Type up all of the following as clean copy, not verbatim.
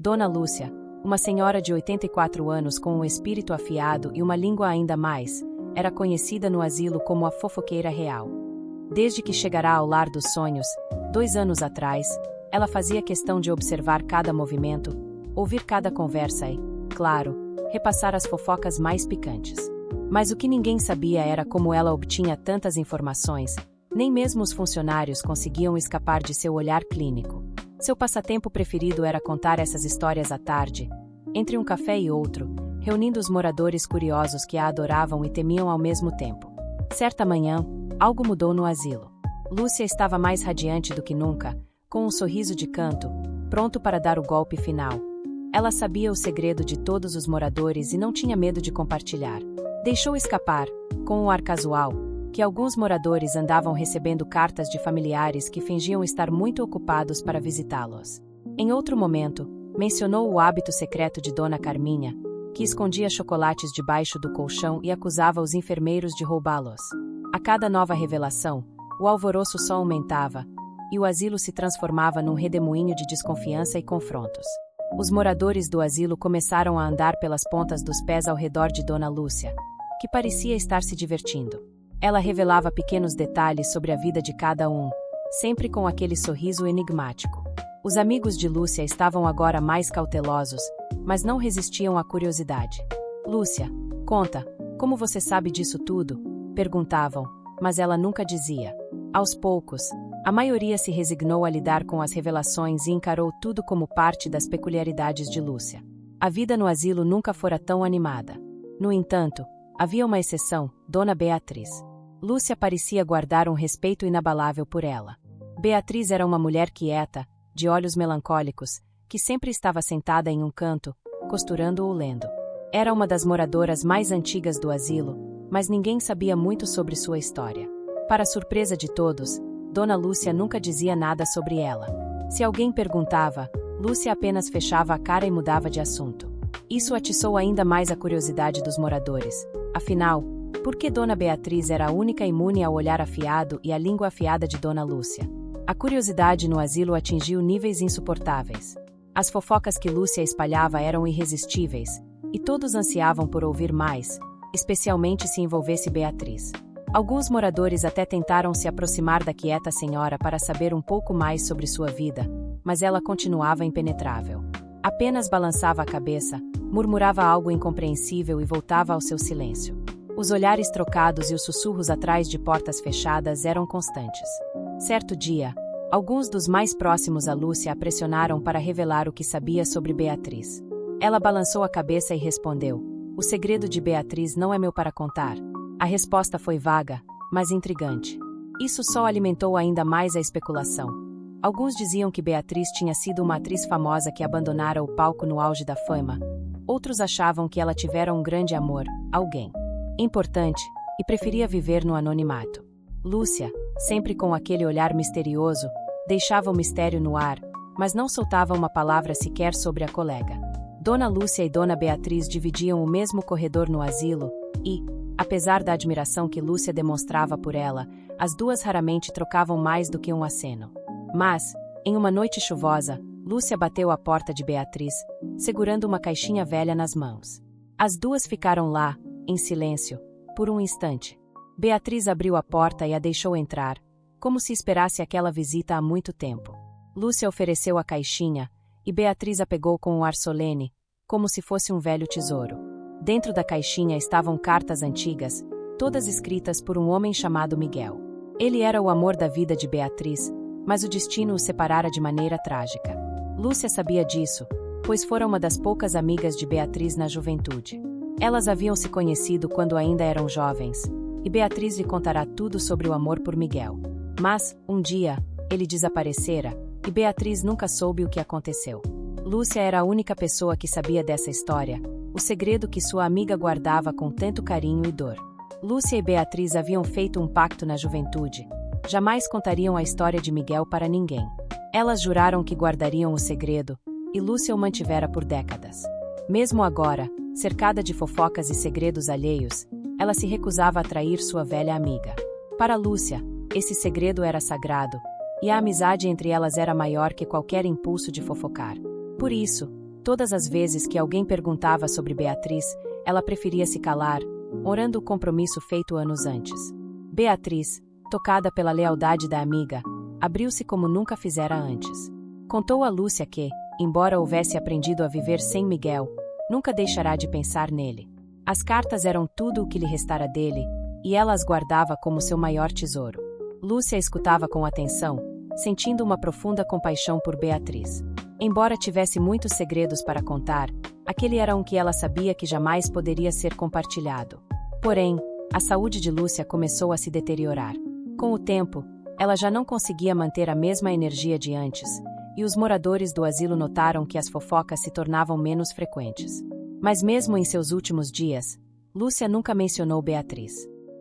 Dona Lúcia, uma senhora de 84 anos com um espírito afiado e uma língua ainda mais, era conhecida no asilo como a fofoqueira real. Desde que chegará ao lar dos sonhos, 2 anos atrás, ela fazia questão de observar cada movimento, ouvir cada conversa e, claro, repassar as fofocas mais picantes. Mas o que ninguém sabia era como ela obtinha tantas informações, nem mesmo os funcionários conseguiam escapar de seu olhar clínico. Seu passatempo preferido era contar essas histórias à tarde, entre um café e outro, reunindo os moradores curiosos que a adoravam e temiam ao mesmo tempo. Certa manhã, algo mudou no asilo. Lúcia estava mais radiante do que nunca, com um sorriso de canto, pronto para dar o golpe final. Ela sabia o segredo de todos os moradores e não tinha medo de compartilhar. Deixou escapar, com um ar casual, que alguns moradores andavam recebendo cartas de familiares que fingiam estar muito ocupados para visitá-los. Em outro momento, mencionou o hábito secreto de Dona Carminha, que escondia chocolates debaixo do colchão e acusava os enfermeiros de roubá-los. A cada nova revelação, o alvoroço só aumentava, e o asilo se transformava num redemoinho de desconfiança e confrontos. Os moradores do asilo começaram a andar pelas pontas dos pés ao redor de Dona Lúcia, que parecia estar se divertindo. Ela revelava pequenos detalhes sobre a vida de cada um, sempre com aquele sorriso enigmático. Os amigos de Lúcia estavam agora mais cautelosos, mas não resistiam à curiosidade. Lúcia, conta, como você sabe disso tudo? Perguntavam, mas ela nunca dizia. Aos poucos, a maioria se resignou a lidar com as revelações e encarou tudo como parte das peculiaridades de Lúcia. A vida no asilo nunca fora tão animada. No entanto, havia uma exceção, Dona Beatriz. Lúcia parecia guardar um respeito inabalável por ela. Beatriz era uma mulher quieta, de olhos melancólicos, que sempre estava sentada em um canto, costurando ou lendo. Era uma das moradoras mais antigas do asilo, mas ninguém sabia muito sobre sua história. Para surpresa de todos, Dona Lúcia nunca dizia nada sobre ela. Se alguém perguntava, Lúcia apenas fechava a cara e mudava de assunto. Isso atiçou ainda mais a curiosidade dos moradores. Afinal, por que Dona Beatriz era a única imune ao olhar afiado e à língua afiada de Dona Lúcia? A curiosidade no asilo atingiu níveis insuportáveis. As fofocas que Lúcia espalhava eram irresistíveis, e todos ansiavam por ouvir mais, especialmente se envolvesse Beatriz. Alguns moradores até tentaram se aproximar da quieta senhora para saber um pouco mais sobre sua vida, mas ela continuava impenetrável. Apenas balançava a cabeça, murmurava algo incompreensível e voltava ao seu silêncio. Os olhares trocados e os sussurros atrás de portas fechadas eram constantes. Certo dia, alguns dos mais próximos a Lúcia a pressionaram para revelar o que sabia sobre Beatriz. Ela balançou a cabeça e respondeu: "O segredo de Beatriz não é meu para contar." A resposta foi vaga, mas intrigante. Isso só alimentou ainda mais a especulação. Alguns diziam que Beatriz tinha sido uma atriz famosa que abandonara o palco no auge da fama. Outros achavam que ela tivera um grande amor, alguém importante, e preferia viver no anonimato. Lúcia, sempre com aquele olhar misterioso, deixava o mistério no ar, mas não soltava uma palavra sequer sobre a colega. Dona Lúcia e Dona Beatriz dividiam o mesmo corredor no asilo, e, apesar da admiração que Lúcia demonstrava por ela, as duas raramente trocavam mais do que um aceno. Mas, em uma noite chuvosa, Lúcia bateu à porta de Beatriz, segurando uma caixinha velha nas mãos. As duas ficaram lá, em silêncio, por um instante. Beatriz abriu a porta e a deixou entrar, como se esperasse aquela visita há muito tempo. Lúcia ofereceu a caixinha, e Beatriz a pegou com um ar solene, como se fosse um velho tesouro. Dentro da caixinha estavam cartas antigas, todas escritas por um homem chamado Miguel. Ele era o amor da vida de Beatriz, mas o destino o separara de maneira trágica. Lúcia sabia disso, pois fora uma das poucas amigas de Beatriz na juventude. Elas haviam se conhecido quando ainda eram jovens, e Beatriz lhe contará tudo sobre o amor por Miguel. Mas, um dia, ele desaparecera, e Beatriz nunca soube o que aconteceu. Lúcia era a única pessoa que sabia dessa história, o segredo que sua amiga guardava com tanto carinho e dor. Lúcia e Beatriz haviam feito um pacto na juventude. Jamais contariam a história de Miguel para ninguém. Elas juraram que guardariam o segredo, e Lúcia o mantivera por décadas. Mesmo agora, cercada de fofocas e segredos alheios, ela se recusava a trair sua velha amiga. Para Lúcia, esse segredo era sagrado, e a amizade entre elas era maior que qualquer impulso de fofocar. Por isso, Todas as vezes que alguém perguntava sobre Beatriz, ela preferia se calar, honrando o compromisso feito anos antes. Beatriz, tocada pela lealdade da amiga, abriu-se como nunca fizera antes. Contou a Lúcia que, embora houvesse aprendido a viver sem Miguel, nunca deixará de pensar nele. As cartas eram tudo o que lhe restara dele, e ela as guardava como seu maior tesouro. Lúcia escutava com atenção, sentindo uma profunda compaixão por Beatriz. Embora tivesse muitos segredos para contar, aquele era um que ela sabia que jamais poderia ser compartilhado. Porém, a saúde de Lúcia começou a se deteriorar. Com o tempo, ela já não conseguia manter a mesma energia de antes, e os moradores do asilo notaram que as fofocas se tornavam menos frequentes. Mas mesmo em seus últimos dias, Lúcia nunca mencionou Beatriz.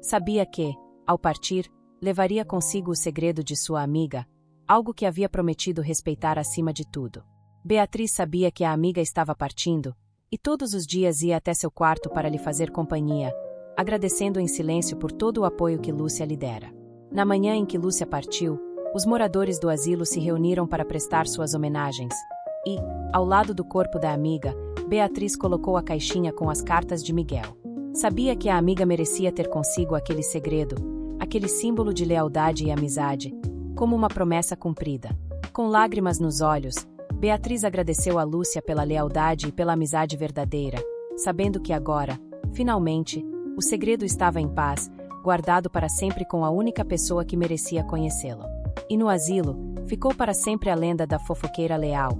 Sabia que, ao partir, levaria consigo o segredo de sua amiga, algo que havia prometido respeitar acima de tudo. Beatriz sabia que a amiga estava partindo, e todos os dias ia até seu quarto para lhe fazer companhia, agradecendo em silêncio por todo o apoio que Lúcia lhe dera. Na manhã em que Lúcia partiu, os moradores do asilo se reuniram para prestar suas homenagens, e, ao lado do corpo da amiga, Beatriz colocou a caixinha com as cartas de Miguel. Sabia que a amiga merecia ter consigo aquele segredo, aquele símbolo de lealdade e amizade, como uma promessa cumprida. Com lágrimas nos olhos, Beatriz agradeceu a Lúcia pela lealdade e pela amizade verdadeira, sabendo que agora, finalmente, o segredo estava em paz, guardado para sempre com a única pessoa que merecia conhecê-lo. E no asilo, ficou para sempre a lenda da fofoqueira leal,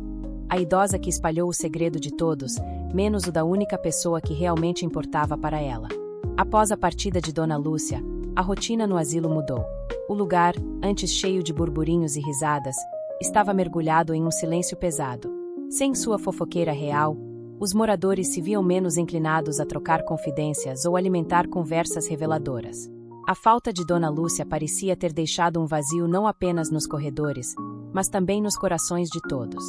a idosa que espalhou o segredo de todos, menos o da única pessoa que realmente importava para ela. Após a partida de Dona Lúcia, a rotina no asilo mudou. O lugar, antes cheio de burburinhos e risadas, estava mergulhado em um silêncio pesado. Sem sua fofoqueira real, os moradores se viam menos inclinados a trocar confidências ou alimentar conversas reveladoras. A falta de Dona Lúcia parecia ter deixado um vazio não apenas nos corredores, mas também nos corações de todos.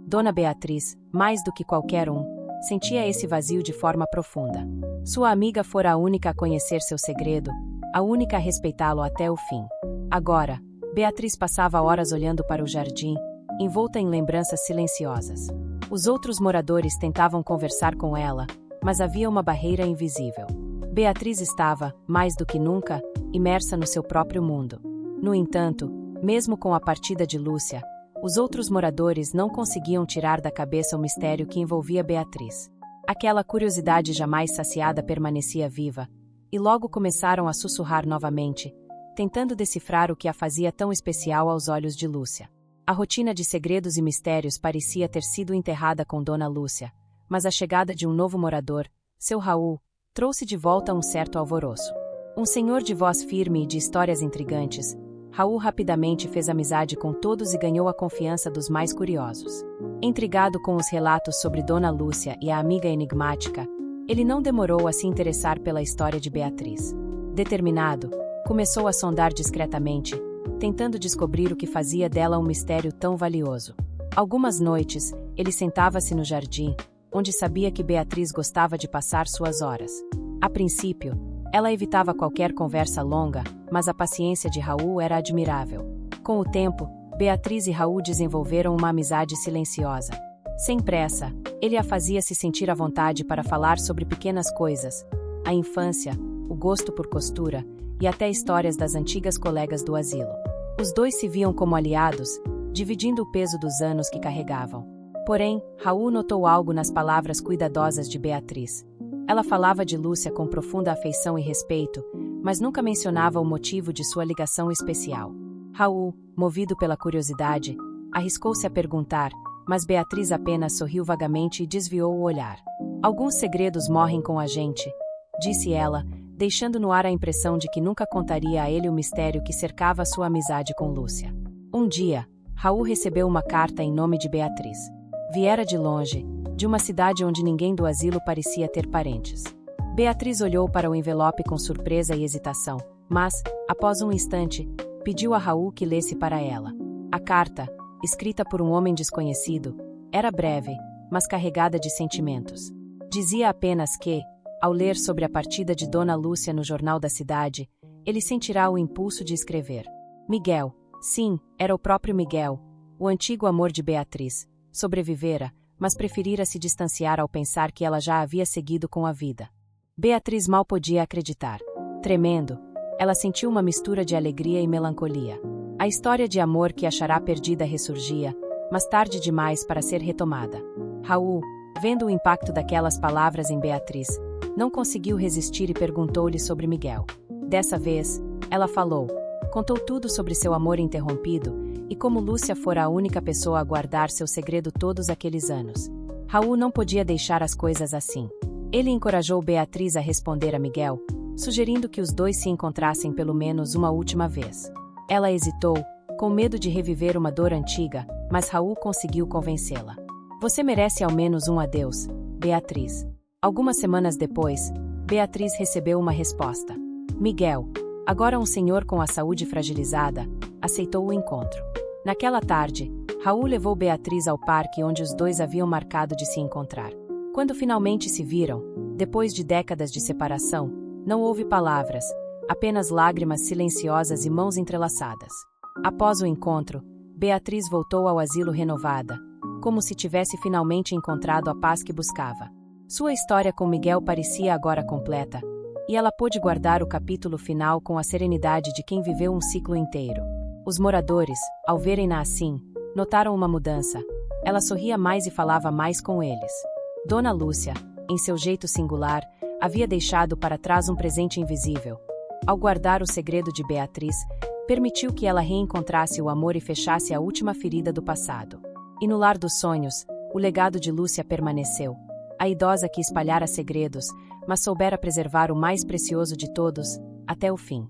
Dona Beatriz, mais do que qualquer um, sentia esse vazio de forma profunda. Sua amiga fora a única a conhecer seu segredo, a única a respeitá-lo até o fim. Agora, Beatriz passava horas olhando para o jardim, envolta em lembranças silenciosas. Os outros moradores tentavam conversar com ela, mas havia uma barreira invisível. Beatriz estava, mais do que nunca, imersa no seu próprio mundo. No entanto, mesmo com a partida de Lúcia, os outros moradores não conseguiam tirar da cabeça o mistério que envolvia Beatriz. Aquela curiosidade jamais saciada permanecia viva, e logo começaram a sussurrar novamente, tentando decifrar o que a fazia tão especial aos olhos de Lúcia. A rotina de segredos e mistérios parecia ter sido enterrada com Dona Lúcia, mas a chegada de um novo morador, seu Raul, trouxe de volta um certo alvoroço. Um senhor de voz firme e de histórias intrigantes, Raul rapidamente fez amizade com todos e ganhou a confiança dos mais curiosos. Intrigado com os relatos sobre Dona Lúcia e a amiga enigmática, ele não demorou a se interessar pela história de Beatriz. Determinado, começou a sondar discretamente, tentando descobrir o que fazia dela um mistério tão valioso. Algumas noites, ele sentava-se no jardim, onde sabia que Beatriz gostava de passar suas horas. A princípio, ela evitava qualquer conversa longa, mas a paciência de Raul era admirável. Com o tempo, Beatriz e Raul desenvolveram uma amizade silenciosa. Sem pressa, ele a fazia se sentir à vontade para falar sobre pequenas coisas, a infância, o gosto por costura e até histórias das antigas colegas do asilo. Os dois se viam como aliados, dividindo o peso dos anos que carregavam. Porém, Raul notou algo nas palavras cuidadosas de Beatriz. Ela falava de Lúcia com profunda afeição e respeito, mas nunca mencionava o motivo de sua ligação especial. Raul, movido pela curiosidade, arriscou-se a perguntar, mas Beatriz apenas sorriu vagamente e desviou o olhar. Alguns segredos morrem com a gente, disse ela, deixando no ar a impressão de que nunca contaria a ele o mistério que cercava sua amizade com Lúcia. Um dia, Raul recebeu uma carta em nome de Beatriz. Viera de longe, de uma cidade onde ninguém do asilo parecia ter parentes. Beatriz olhou para o envelope com surpresa e hesitação, mas, após um instante, pediu a Raul que lesse para ela. A carta, escrita por um homem desconhecido, era breve, mas carregada de sentimentos. Dizia apenas que, ao ler sobre a partida de Dona Lúcia no jornal da cidade, ele sentirá o impulso de escrever. Miguel, sim, era o próprio Miguel, o antigo amor de Beatriz, sobrevivera, mas preferira se distanciar ao pensar que ela já havia seguido com a vida. Beatriz mal podia acreditar. Tremendo, ela sentiu uma mistura de alegria e melancolia. A história de amor que achará perdida ressurgia, mas tarde demais para ser retomada. Raul, vendo o impacto daquelas palavras em Beatriz, não conseguiu resistir e perguntou-lhe sobre Miguel. Dessa vez, ela falou. Contou tudo sobre seu amor interrompido e como Lúcia fora a única pessoa a guardar seu segredo todos aqueles anos. Raul não podia deixar as coisas assim. Ele encorajou Beatriz a responder a Miguel, sugerindo que os dois se encontrassem pelo menos uma última vez. Ela hesitou, com medo de reviver uma dor antiga, mas Raul conseguiu convencê-la. Você merece ao menos um adeus, Beatriz. Algumas semanas depois, Beatriz recebeu uma resposta. Miguel, agora um senhor com a saúde fragilizada, aceitou o encontro. Naquela tarde, Raul levou Beatriz ao parque onde os dois haviam marcado de se encontrar. Quando finalmente se viram, depois de décadas de separação, não houve palavras, apenas lágrimas silenciosas e mãos entrelaçadas. Após o encontro, Beatriz voltou ao asilo renovada, como se tivesse finalmente encontrado a paz que buscava. Sua história com Miguel parecia agora completa, e ela pôde guardar o capítulo final com a serenidade de quem viveu um ciclo inteiro. Os moradores, ao verem-na assim, notaram uma mudança. Ela sorria mais e falava mais com eles. Dona Lúcia, em seu jeito singular, havia deixado para trás um presente invisível. Ao guardar o segredo de Beatriz, permitiu que ela reencontrasse o amor e fechasse a última ferida do passado. E no lar dos sonhos, o legado de Lúcia permaneceu. A idosa que espalhara segredos, mas soubera preservar o mais precioso de todos, até o fim.